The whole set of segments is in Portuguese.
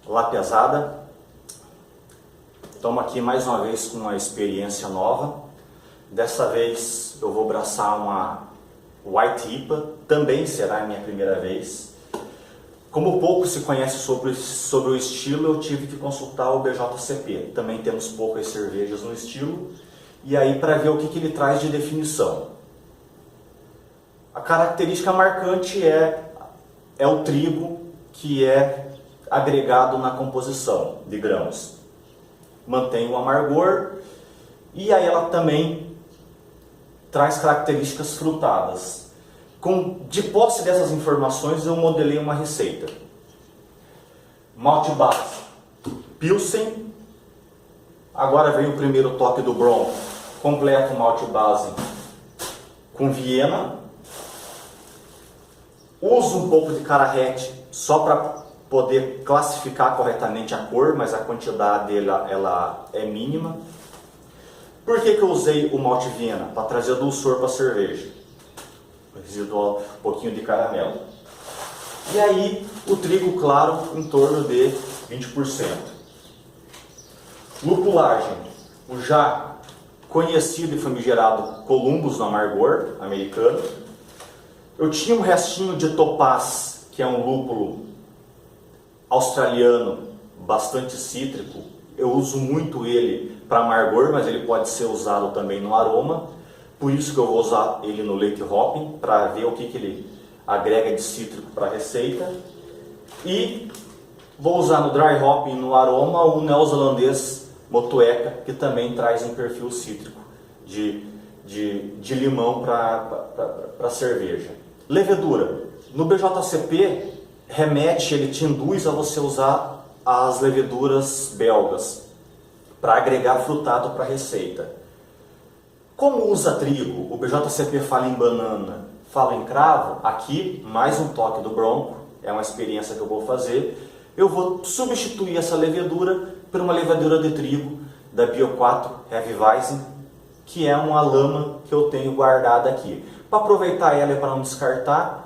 Olá, pesada. Estamos aqui mais uma vez com uma experiência nova. Dessa vez eu vou abraçar uma White IPA, também será a minha primeira vez. Como pouco se conhece sobre o estilo, eu tive que consultar o BJCP. Também temos poucas cervejas no estilo. E aí para ver o que ele traz de definição. A característica marcante é o trigo que é agregado na composição de grãos. Mantém o amargor e aí ela também traz características frutadas. De posse dessas informações eu modelei uma receita. Malte base, Pilsen. Agora vem o primeiro toque do Bronco. Completo malte base com Viena. Uso um pouco de Carahete só para poder classificar corretamente a cor, mas a quantidade ela é mínima. Por que eu usei o malte Viena? Para trazer dulçor para a cerveja. Residual, um pouquinho de caramelo. E aí o trigo claro em torno de 20%. Lupulagem. O já conhecido e famigerado Columbus no amargor americano. Eu tinha um restinho de Topaz, que é um lúpulo australiano, bastante cítrico. Eu uso muito ele para amargor, mas ele pode ser usado também no aroma. Por isso que eu vou usar ele no late hopping, para ver o que ele agrega de cítrico para a receita. E vou usar no dry hopping, no aroma, o neozelandês Motueka, que também traz um perfil cítrico de limão para a cerveja. Levedura. No BJCP, ele te induz a você usar as leveduras belgas para agregar frutado para a receita. Como usa trigo, o BJCP fala em banana, fala em cravo, aqui mais um toque do Bronco, é uma experiência que eu vou fazer. Eu vou substituir essa levedura por uma levedura de trigo da Bio4 Hefeweizen, que é uma lama que eu tenho guardada aqui. Para aproveitar ela e para não descartar,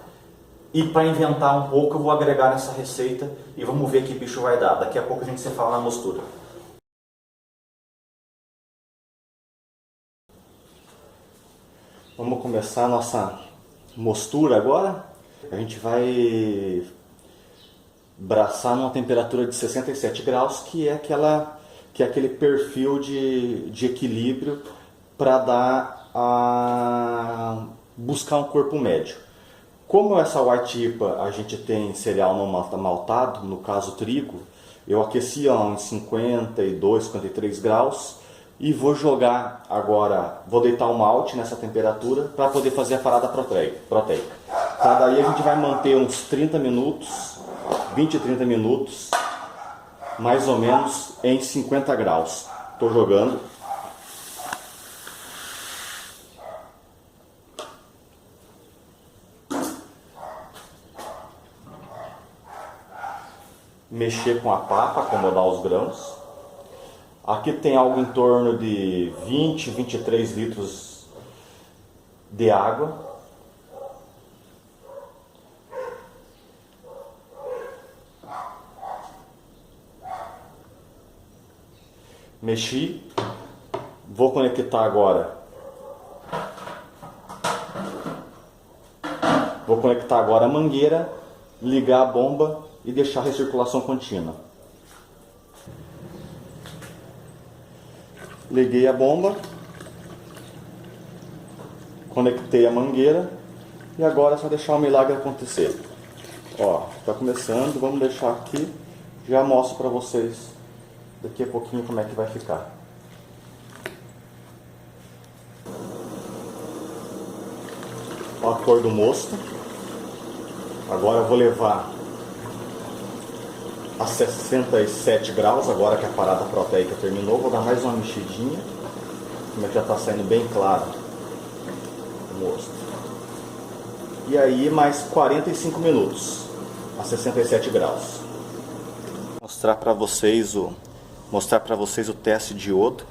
e para inventar um pouco, eu vou agregar nessa receita e vamos ver que bicho vai dar. Daqui a pouco a gente se fala na mostura. Vamos começar a nossa mostura agora. A gente vai braçar numa temperatura de 67 graus, que é aquele perfil de equilíbrio para buscar um corpo médio. Como essa White IPA a gente tem cereal não maltado, no caso trigo, eu aqueci a uns 52, 53 graus e vou jogar agora, vou deitar o malte nessa temperatura para poder fazer a parada proteica. Tá, daí a gente vai manter uns 30 minutos, 20 e 30 minutos, mais ou menos em 50 graus. Estou jogando. Mexer com a papa, acomodar os grãos. Aqui tem algo em torno de 20, 23 litros de água. Mexi. Vou conectar agora. Vou conectar agora a mangueira, ligar a bomba e deixar a recirculação contínua. Liguei a bomba, conectei a mangueira e agora é só deixar o milagre acontecer. Ó, está começando, vamos deixar aqui, já mostro para vocês daqui a pouquinho como é que vai ficar. Ó a cor do mosto. Agora eu vou levar a 67 graus, agora que a parada proteica terminou, vou dar mais uma mexidinha, como já está saindo bem claro o mosto. E aí mais 45 minutos a 67 graus. Mostrar para vocês o teste de iodo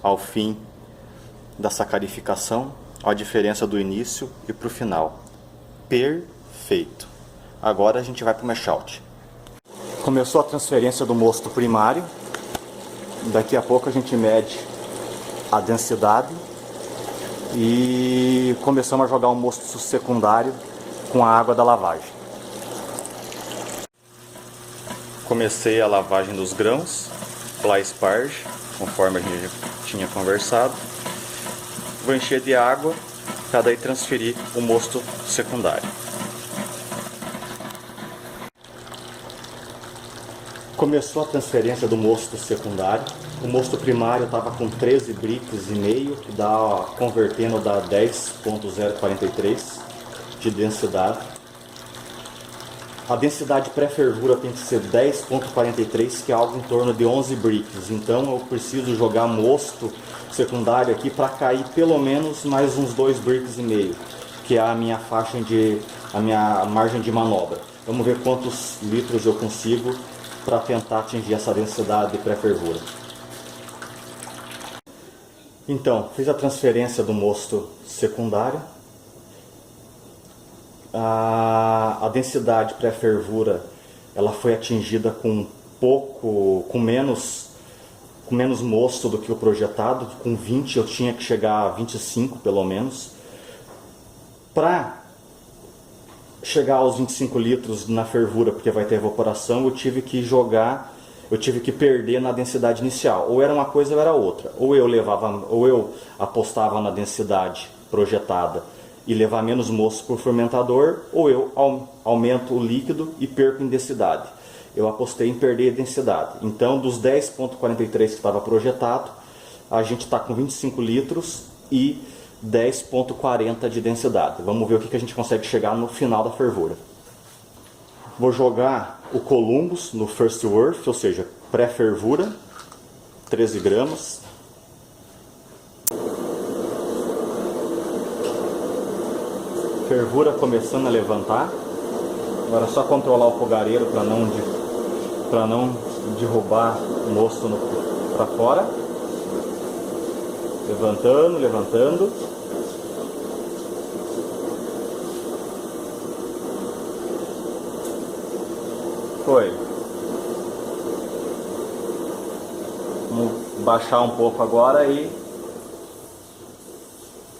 ao fim da sacarificação, a diferença do início e para o final. Perfeito. Agora a gente vai para o mash out. Começou a transferência do mosto primário. Daqui a pouco a gente mede a densidade e começamos a jogar o mosto secundário com a água da lavagem. Comecei a lavagem dos grãos, fly sparge, conforme a gente tinha conversado. Vou encher de água para daí transferir o mosto secundário. Começou a transferência do mosto secundário. O mosto primário estava com 13 bricks e meio, que dá, convertendo, dá 10.043 de densidade. A densidade pré-fervura tem que ser 10.43, que é algo em torno de 11 bricks. Então eu preciso jogar mosto secundário aqui para cair pelo menos mais uns 2 bricks e meio, que é a minha a minha margem de manobra. Vamos ver quantos litros eu consigo para tentar atingir essa densidade de pré-fervura. Então, fiz a transferência do mosto secundário. A densidade pré-fervura ela foi atingida com menos mosto do que o projetado. Com 20 eu tinha que chegar a 25 pelo menos. Para chegar aos 25 litros na fervura, porque vai ter evaporação, eu tive que perder na densidade inicial. Ou era uma coisa ou era outra. Ou eu apostava na densidade projetada e levar menos mosto por fermentador, ou eu aumento o líquido e perco em densidade. Eu apostei em perder a densidade. Então, dos 10.43 que estava projetado, a gente está com 25 litros e 10.40 de densidade. Vamos ver o que a gente consegue chegar no final da fervura. Vou jogar o Columbus no First Worth, ou seja, pré-fervura, 13 gramas. Fervura começando a levantar. Agora é só controlar o fogareiro para não derrubar o mosto para fora. Levantando, levantando. Foi. Vamos baixar um pouco agora e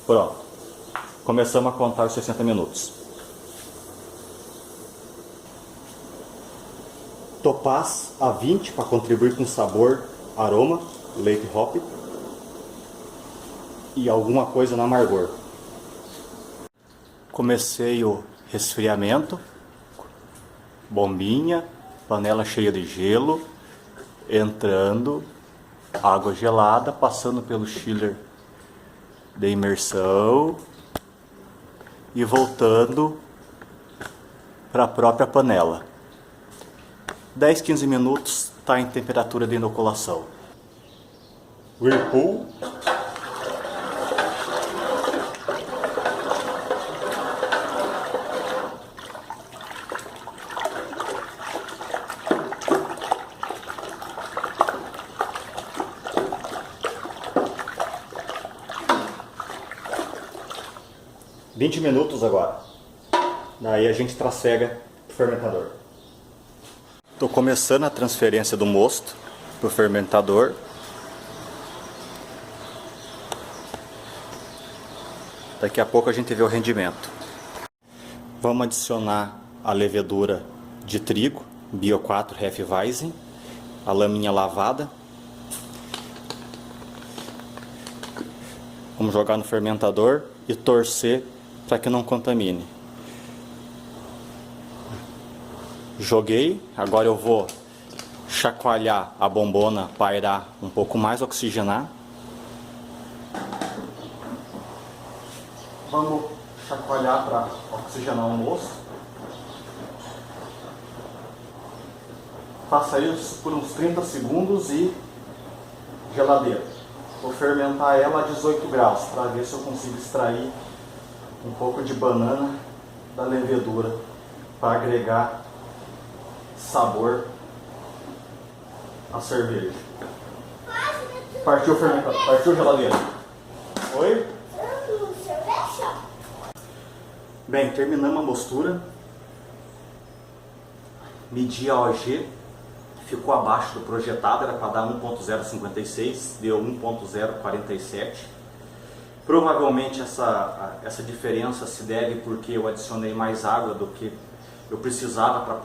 pronto. Começamos a contar os 60 minutos. Topaz a 20 para contribuir com sabor, aroma, leite hop e alguma coisa no amargor. Comecei o resfriamento, bombinha, panela cheia de gelo, entrando, água gelada, passando pelo chiller de imersão e voltando para a própria panela. 10, 15 minutos está em temperatura de inoculação. Whirlpool. $20 minutos agora. Daí a gente trasfega o fermentador. Estou começando a transferência do mosto para o fermentador. Daqui a pouco a gente vê o rendimento. Vamos adicionar a levedura de trigo, Bio 4 Hefeweizen, a laminha lavada. Vamos jogar no fermentador e torcer para que não contamine. Joguei, agora eu vou chacoalhar a bombona para aerar um pouco mais, oxigenar. Vamos chacoalhar para oxigenar o mosto. Faça isso por uns 30 segundos e geladeira. Vou fermentar ela a 18 graus para ver se eu consigo extrair um pouco de banana da levedura para agregar sabor à cerveja. Partiu fermentado, partiu geladeira. Oi? Bem, terminamos a mostura. Medi a OG ficou abaixo do projetado, era para dar 1.056, deu 1.047. Provavelmente essa diferença se deve porque eu adicionei mais água do que eu precisava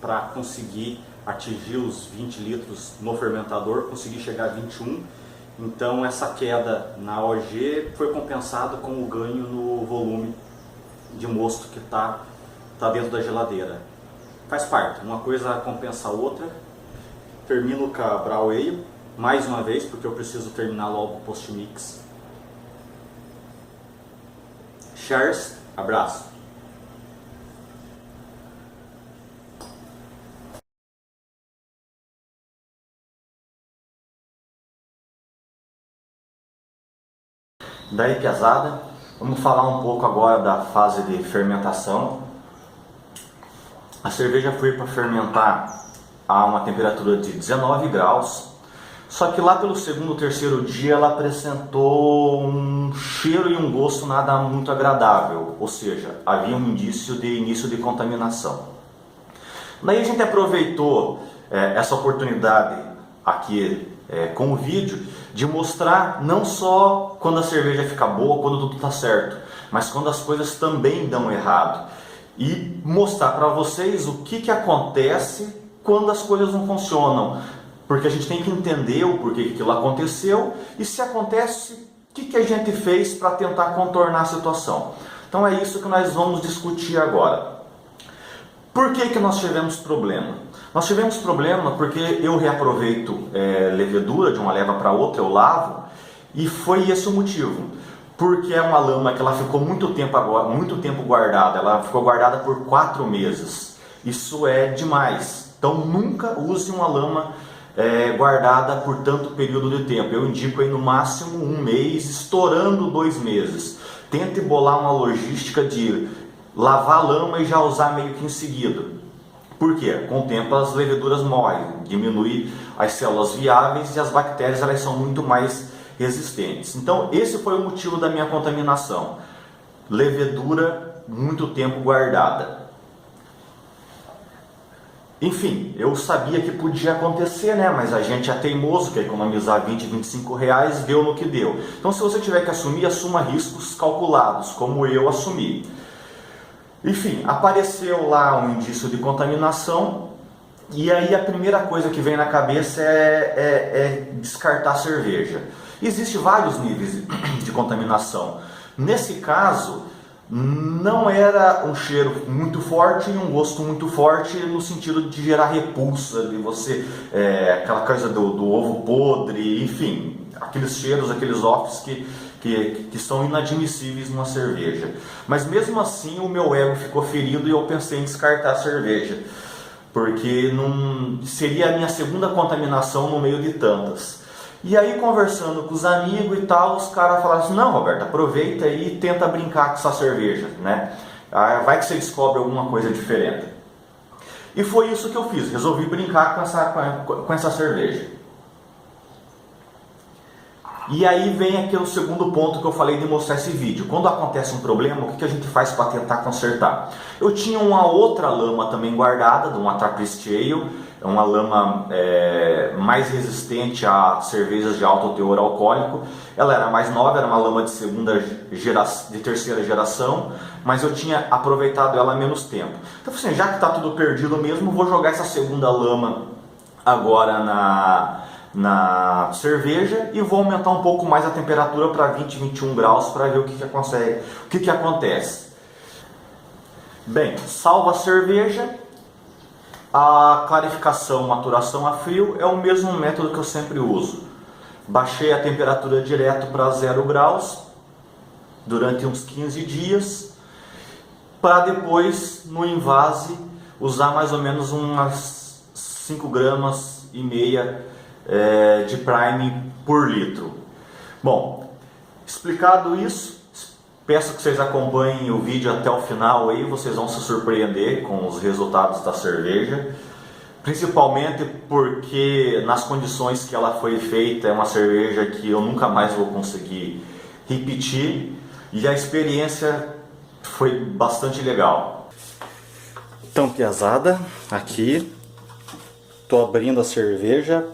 para conseguir atingir os 20 litros no fermentador, consegui chegar a 21. Então essa queda na OG foi compensada com o ganho no volume de mosto que está dentro da geladeira. Faz parte, uma coisa compensa a outra. Termino com a Brown Ale, mais uma vez, porque eu preciso terminar logo o post-mix. Cheers, abraço! Daí, piazada, vamos falar um pouco agora da fase de fermentação. A cerveja foi para fermentar a uma temperatura de 19 graus, só que lá pelo segundo ou terceiro dia ela apresentou um cheiro e um gosto nada muito agradável, ou seja, havia um indício de início de contaminação. Daí a gente aproveitou essa oportunidade aqui com o vídeo de mostrar não só quando a cerveja fica boa, quando tudo está certo, mas quando as coisas também dão errado. E mostrar para vocês o que acontece quando as coisas não funcionam. Porque a gente tem que entender o porquê que aquilo aconteceu e se acontece, o que a gente fez para tentar contornar a situação. Então é isso que nós vamos discutir agora. Por que nós tivemos problema? Nós tivemos problema porque eu reaproveito levedura de uma leva para outra, eu lavo, e foi esse o motivo. Porque é uma lama que ela ficou muito tempo guardada, ela ficou guardada por 4 meses. Isso é demais. Então nunca use uma lama guardada por tanto período de tempo. Eu indico aí no máximo 1 mês, estourando 2 meses. Tente bolar uma logística de lavar a lama e já usar meio que em seguida. Por quê? Com o tempo as leveduras morrem, diminui as células viáveis e as bactérias elas são muito mais resistentes. Então esse foi o motivo da minha contaminação. Levedura muito tempo guardada. Enfim, eu sabia que podia acontecer, né? Mas a gente é teimoso, quer economizar 20, 25 reais, deu no que deu. Então se você tiver que assumir, assuma riscos calculados, como eu assumi. Enfim, apareceu lá um indício de contaminação e aí a primeira coisa que vem na cabeça é descartar a cerveja. Existem vários níveis de contaminação. Nesse caso, não era um cheiro muito forte e um gosto muito forte no sentido de gerar repulsa, de você, aquela coisa do ovo podre, enfim, aqueles cheiros, aqueles offs que são inadmissíveis numa cerveja. Mas mesmo assim o meu ego ficou ferido e eu pensei em descartar a cerveja, porque seria a minha segunda contaminação no meio de tantas. E aí conversando com os amigos e tal, os caras falaram assim, não Roberto, aproveita e tenta brincar com essa cerveja, né? Vai que você descobre alguma coisa diferente. E foi isso que eu fiz, resolvi brincar com essa cerveja. E aí vem aquele segundo ponto que eu falei de mostrar esse vídeo. Quando acontece um problema, o que a gente faz para tentar consertar? Eu tinha uma outra lama também guardada, de uma Trappist Ale, uma lama mais resistente a cervejas de alto teor alcoólico. Ela era mais nova, era uma lama de terceira geração, mas eu tinha aproveitado ela há menos tempo. Então assim, já que está tudo perdido mesmo, vou jogar essa segunda lama agora na cerveja e vou aumentar um pouco mais a temperatura para 20, 21 graus para ver o que acontece. Bem, salva a cerveja, a clarificação, maturação a frio é o mesmo método que eu sempre uso. Baixei a temperatura direto para 0 graus durante uns 15 dias para depois no invase usar mais ou menos umas 5 gramas e meia de prime por litro. Bom, explicado isso, peço que vocês acompanhem o vídeo até o final aí, vocês vão se surpreender com os resultados da cerveja, principalmente porque nas condições que ela foi feita é uma cerveja que eu nunca mais vou conseguir repetir e a experiência foi bastante legal. Então, piazada, aqui Tô abrindo a cerveja.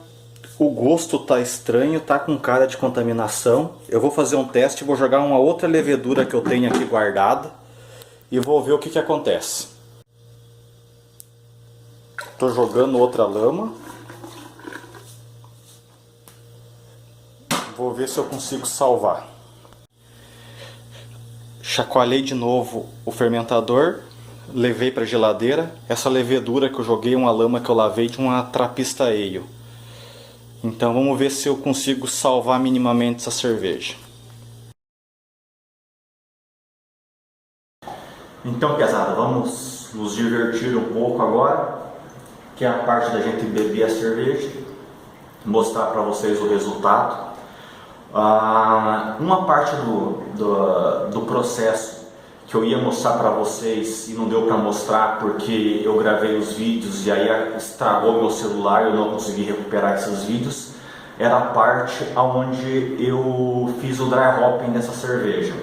O gosto tá estranho, tá com cara de contaminação. Eu vou fazer um teste, vou jogar uma outra levedura que eu tenho aqui guardada e vou ver o que acontece. Tô jogando outra lama. Vou ver se eu consigo salvar. Chacoalhei de novo o fermentador, levei para a geladeira. Essa levedura que eu joguei é uma lama que eu lavei de uma Trappista Ale. Então vamos ver se eu consigo salvar minimamente essa cerveja. Então, pesada, vamos nos divertir um pouco agora, que é a parte da gente beber a cerveja, mostrar para vocês o resultado. Uma parte do processo que eu ia mostrar para vocês e não deu para mostrar porque eu gravei os vídeos e aí estragou meu celular e eu não consegui recuperar esses vídeos, era a parte onde eu fiz o dry hopping dessa cerveja.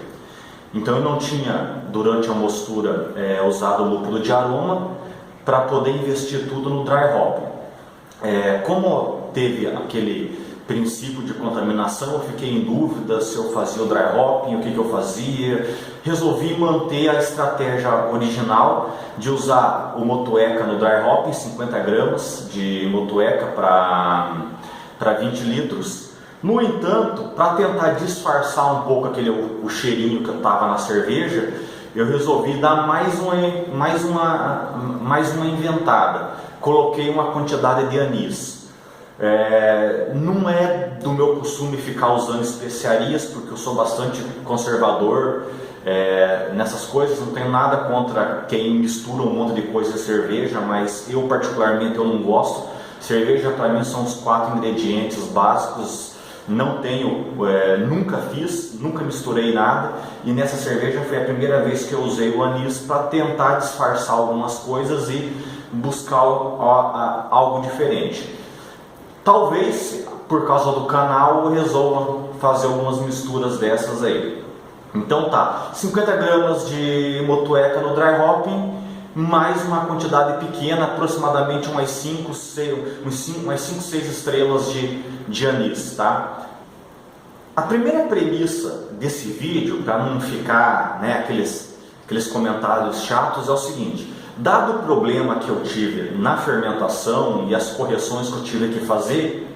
Então eu não tinha, durante a mostura, usado o lúpulo de aroma para poder investir tudo no dry hopping. Como teve aquele princípio de contaminação, eu fiquei em dúvida se eu fazia o dry hopping, o que eu fazia. Resolvi manter a estratégia original de usar o Motueka no dry hopping, 50 gramas de Motueka para 20 litros. No entanto, para tentar disfarçar um pouco o cheirinho que estava na cerveja, eu resolvi dar mais uma inventada. Coloquei uma quantidade de anis. Não é do meu costume ficar usando especiarias, porque eu sou bastante conservador nessas coisas. Não tenho nada contra quem mistura um monte de coisa em cerveja, mas eu particularmente eu não gosto. Cerveja para mim são os 4 ingredientes básicos. Não tenho, nunca fiz, nunca misturei nada, e nessa cerveja foi a primeira vez que eu usei o anis para tentar disfarçar algumas coisas e buscar algo diferente. Talvez por causa do canal eu resolva fazer algumas misturas dessas aí. Então tá, 50 gramas de Motueka no dry hopping, mais uma quantidade pequena, aproximadamente umas 5, 6 estrelas de anis, tá? A primeira premissa desse vídeo, para não ficar aqueles comentários chatos, é o seguinte: dado o problema que eu tive na fermentação e as correções que eu tive que fazer,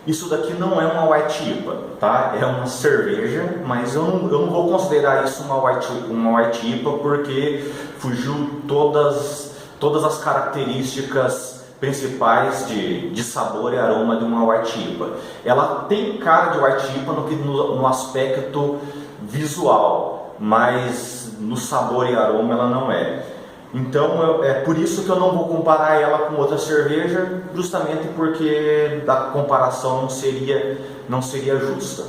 isso daqui não é uma White IPA, tá? É uma cerveja, mas eu não vou considerar isso uma White IPA porque fugiu todas as características principais de sabor e aroma de uma White IPA. Ela tem cara de White IPA no aspecto visual, mas no sabor e aroma ela não é. Então é por isso que eu não vou comparar ela com outra cerveja, justamente porque a comparação não seria justa.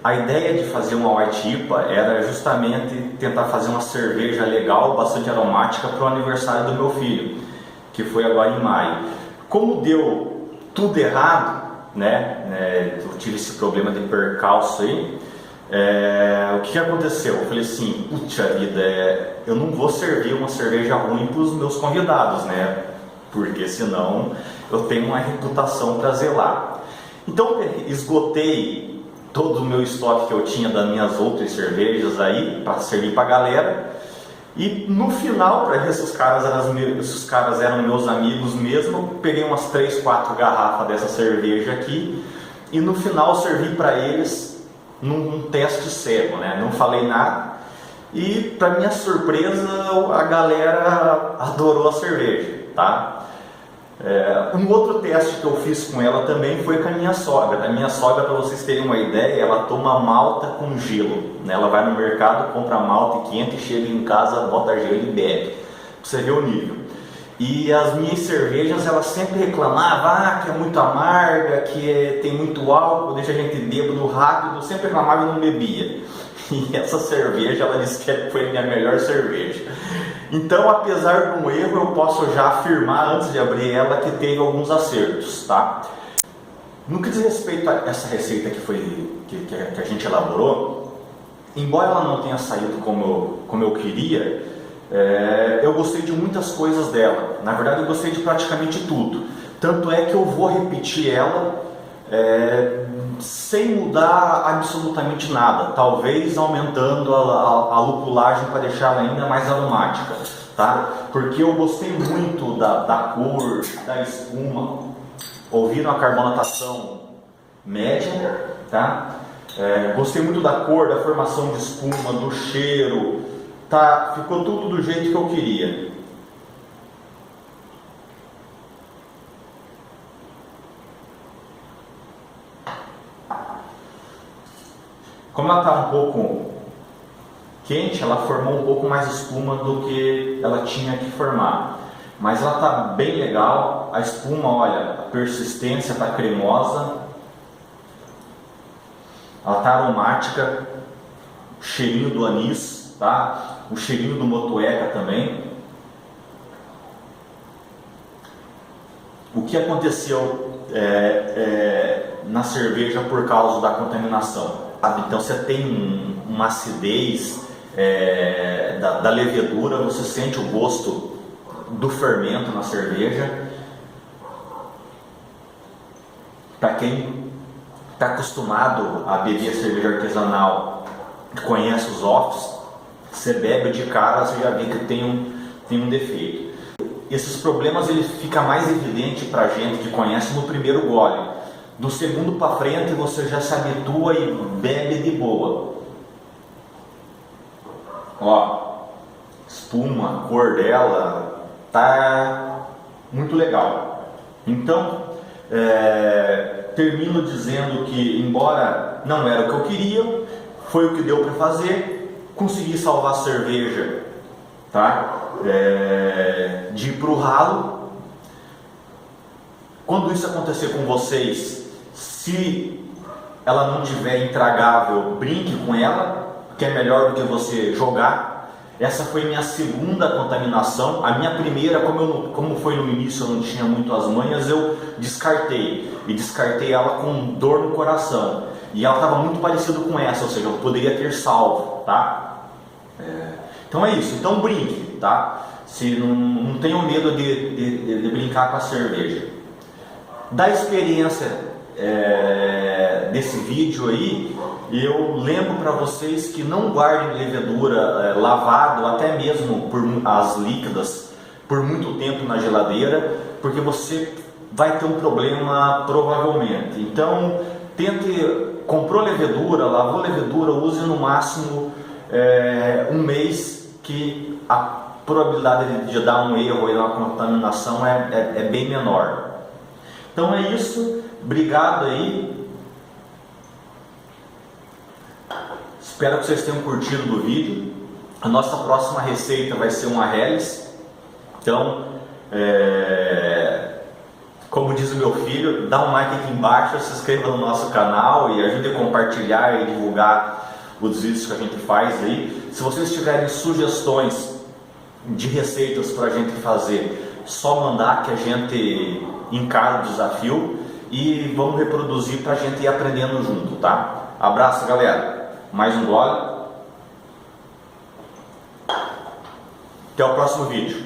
A ideia de fazer uma White IPA era justamente tentar fazer uma cerveja legal, bastante aromática, para o aniversário do meu filho, que foi agora em maio. Como deu tudo errado, eu tive esse problema de percalço aí, o que aconteceu? Eu falei assim, puxa vida, eu não vou servir uma cerveja ruim para os meus convidados, porque senão eu tenho uma reputação para zelar. Então esgotei todo o meu estoque que eu tinha das minhas outras cervejas aí, para servir para a galera. E no final, para ver se os caras eram meus amigos mesmo, eu peguei umas 3, 4 garrafas dessa cerveja aqui e no final servi para eles num teste cego, não falei nada. E para minha surpresa, a galera adorou a cerveja, tá? Um outro teste que eu fiz com ela também foi com a minha sogra. A minha sogra, para vocês terem uma ideia, ela toma malta com gelo, Ela vai no mercado, compra malta quente, chega em casa, bota gelo e bebe. Pra você ver o nível. E as minhas cervejas, ela sempre reclamava que é muito amarga, que tem muito álcool, deixa a gente bêbado rápido, sempre reclamava e não bebia. E essa cerveja, ela disse que foi a minha melhor cerveja. Então, apesar de um erro, eu posso já afirmar, antes de abrir ela, que teve alguns acertos, tá? No que diz respeito a essa receita que a gente elaborou, embora ela não tenha saído como eu queria, eu gostei de muitas coisas dela. Na verdade, eu gostei de praticamente tudo. Tanto é que eu vou repetir ela sem mudar absolutamente nada, talvez aumentando a lupulagem para deixar ela ainda mais aromática, tá? Porque eu gostei muito da cor, da espuma. Ouviram a carbonatação média, tá? Gostei muito da cor, da formação de espuma, do cheiro, tá? Ficou tudo do jeito que eu queria. Como ela está um pouco quente, ela formou um pouco mais espuma do que ela tinha que formar. Mas ela está bem legal, a espuma, olha, a persistência está cremosa, ela está aromática, o cheirinho do anis, tá? O cheirinho do motueka também. O que aconteceu na cerveja por causa da contaminação? Então você tem uma acidez da levedura, você sente o gosto do fermento na cerveja. Para quem está acostumado a beber cerveja artesanal, conhece os offs, você bebe de cara, você já vê que tem um defeito. Esses problemas ele fica mais evidente para a gente que conhece no primeiro gole. Do segundo para frente você já se habitua e bebe de boa. Ó, espuma, a cor dela tá muito legal. Então, termino dizendo que, embora não era o que eu queria, foi o que deu para fazer. Consegui salvar a cerveja, tá? De ir para o ralo. Quando isso acontecer com vocês, se ela não tiver intragável, brinque com ela, que é melhor do que você jogar. Essa foi minha segunda contaminação. A minha primeira, como foi no início, eu não tinha muito as manhas, eu descartei. E descartei ela com dor no coração. E ela estava muito parecida com essa, ou seja, eu poderia ter salvo, tá? Então é isso, então brinque, tá? Se não tenham medo de brincar com a cerveja. Da experiência desse vídeo aí, eu lembro para vocês que não guardem levedura lavado, até mesmo por as líquidas, por muito tempo na geladeira, porque você vai ter um problema provavelmente. Então comprou levedura, lavou levedura, use no máximo um mês, que a probabilidade de dar um erro e uma contaminação é bem menor. Então é isso, obrigado aí. Espero que vocês tenham curtido o vídeo. A nossa próxima receita vai ser uma Helles. Então, como diz o meu filho, dá um like aqui embaixo, se inscreva no nosso canal e ajude a compartilhar e divulgar os vídeos que a gente faz aí. Se vocês tiverem sugestões de receitas para a gente fazer, só mandar que a gente encara o desafio e vamos reproduzir para a gente ir aprendendo junto, tá? Abraço, galera! Mais um gole. Até o próximo vídeo.